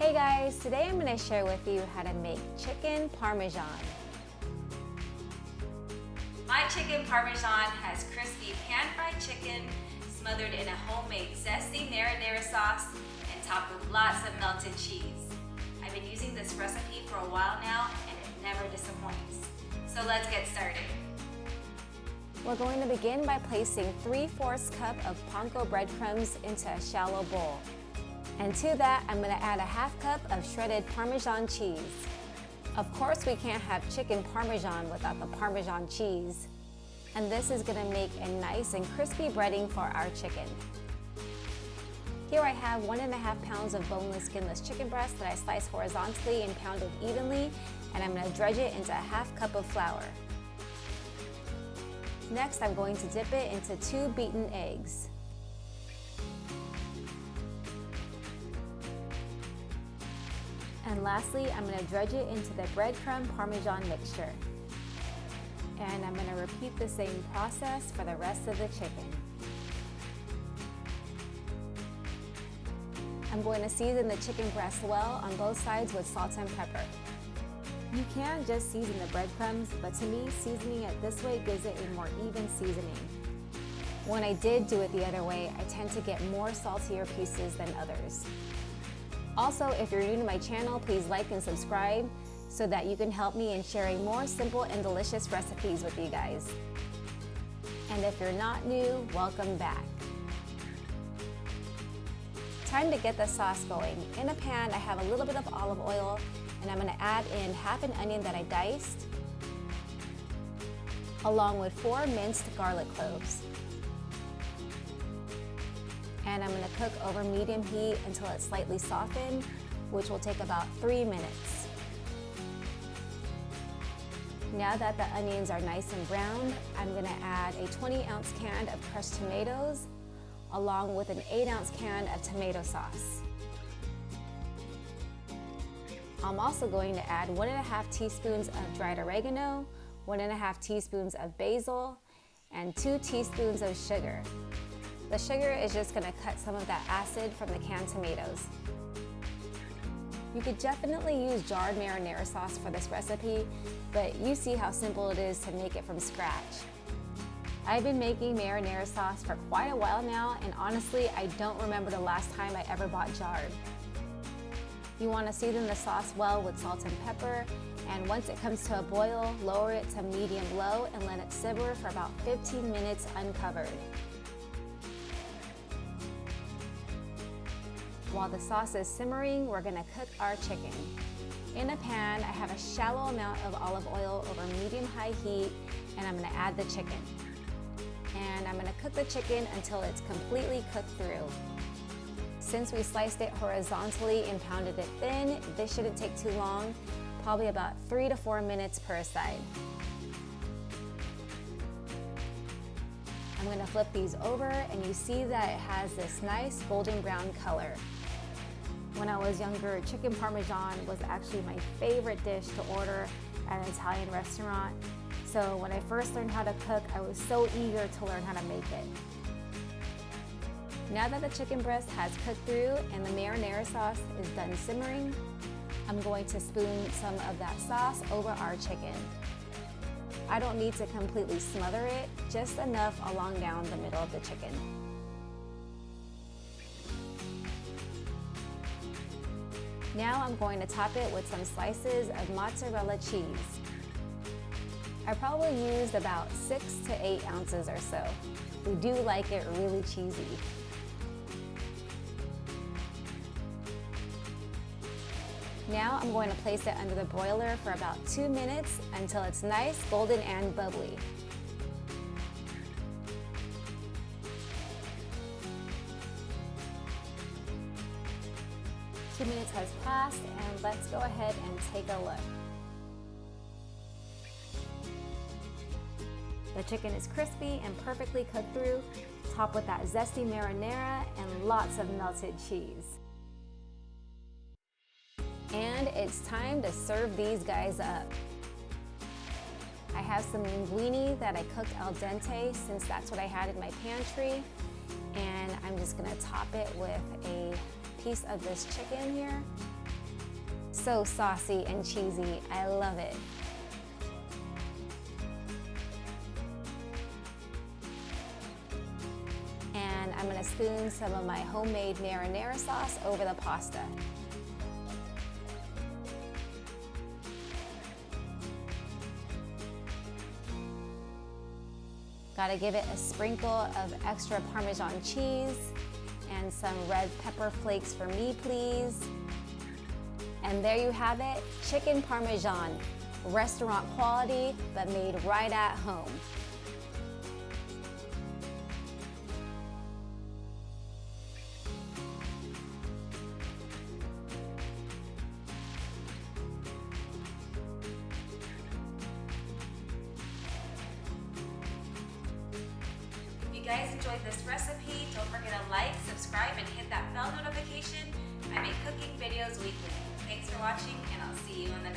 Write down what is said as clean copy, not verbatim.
Hey guys, today I'm going to share with you how to make chicken parmesan. My chicken parmesan has crispy pan-fried chicken smothered in a homemade zesty marinara sauce and topped with lots of melted cheese. I've been using this recipe for a while now and it never disappoints. So let's get started. We're going to begin by placing 3/4 cup of Panko breadcrumbs into a shallow bowl. And to that, I'm going to add a 1/2 cup of shredded Parmesan cheese. Of course, we can't have chicken Parmesan without the Parmesan cheese. And this is going to make a nice and crispy breading for our chicken. Here I have 1.5 pounds of boneless, skinless chicken breast that I sliced horizontally and pounded evenly, and I'm going to dredge it into a 1/2 cup of flour. Next, I'm going to dip it into 2 beaten eggs. And lastly, I'm going to dredge it into the breadcrumb Parmesan mixture. And I'm going to repeat the same process for the rest of the chicken. I'm going to season the chicken breast well on both sides with salt and pepper. You can just season the breadcrumbs, but to me, seasoning it this way gives it a more even seasoning. When I did do it the other way, I tend to get more saltier pieces than others. Also, if you're new to my channel, please like and subscribe so that you can help me in sharing more simple and delicious recipes with you guys. And if you're not new, welcome back. Time to get the sauce going. In a pan, I have a little bit of olive oil, and I'm going to add in 1/2 an onion that I diced, along with 4 minced garlic cloves. And I'm going to cook over medium heat until it's slightly softened, which will take about 3 minutes. Now that the onions are nice and browned, I'm going to add a 20-ounce can of crushed tomatoes, along with an 8-ounce can of tomato sauce. I'm also going to add 1.5 teaspoons of dried oregano, 1.5 teaspoons of basil, and 2 teaspoons of sugar. The sugar is just going to cut some of that acid from the canned tomatoes. You could definitely use jarred marinara sauce for this recipe, but you see how simple it is to make it from scratch. I've been making marinara sauce for quite a while now, and honestly, I don't remember the last time I ever bought jarred. You want to season the sauce well with salt and pepper, and once it comes to a boil, lower it to medium-low and let it simmer for about 15 minutes uncovered. While the sauce is simmering, we're going to cook our chicken. In a pan, I have a shallow amount of olive oil over medium-high heat, and I'm going to add the chicken. And I'm going to cook the chicken until it's completely cooked through. Since we sliced it horizontally and pounded it thin, this shouldn't take too long, probably about 3 to 4 minutes per side. I'm going to flip these over, and you see that it has this nice golden brown color. When I was younger, chicken parmesan was actually my favorite dish to order at an Italian restaurant. So when I first learned how to cook, I was so eager to learn how to make it. Now that the chicken breast has cooked through and the marinara sauce is done simmering, I'm going to spoon some of that sauce over our chicken. I don't need to completely smother it, just enough along down the middle of the chicken. Now I'm going to top it with some slices of mozzarella cheese. I probably used about 6 to 8 ounces or so. We do like it really cheesy. Now I'm going to place it under the broiler for about 2 minutes until it's nice, golden, and bubbly. Two minutes has passed, and let's go ahead and take a look. The chicken is crispy and perfectly cooked through, topped with that zesty marinara and lots of melted cheese. And it's time to serve these guys up. I have some linguine that I cooked al dente since that's what I had in my pantry. And I'm just gonna top it with a piece of this chicken here. so saucy and cheesy. I love it. And I'm gonna spoon some of my homemade marinara sauce over the pasta. Gotta give it a sprinkle of extra Parmesan cheese and some red pepper flakes for me, please. And there you have it, chicken Parmesan. Restaurant quality, but made right at home. If you guys enjoyed this recipe, don't forget to like, subscribe, and hit that bell notification. I make cooking videos weekly. Thanks for watching, and I'll see you in the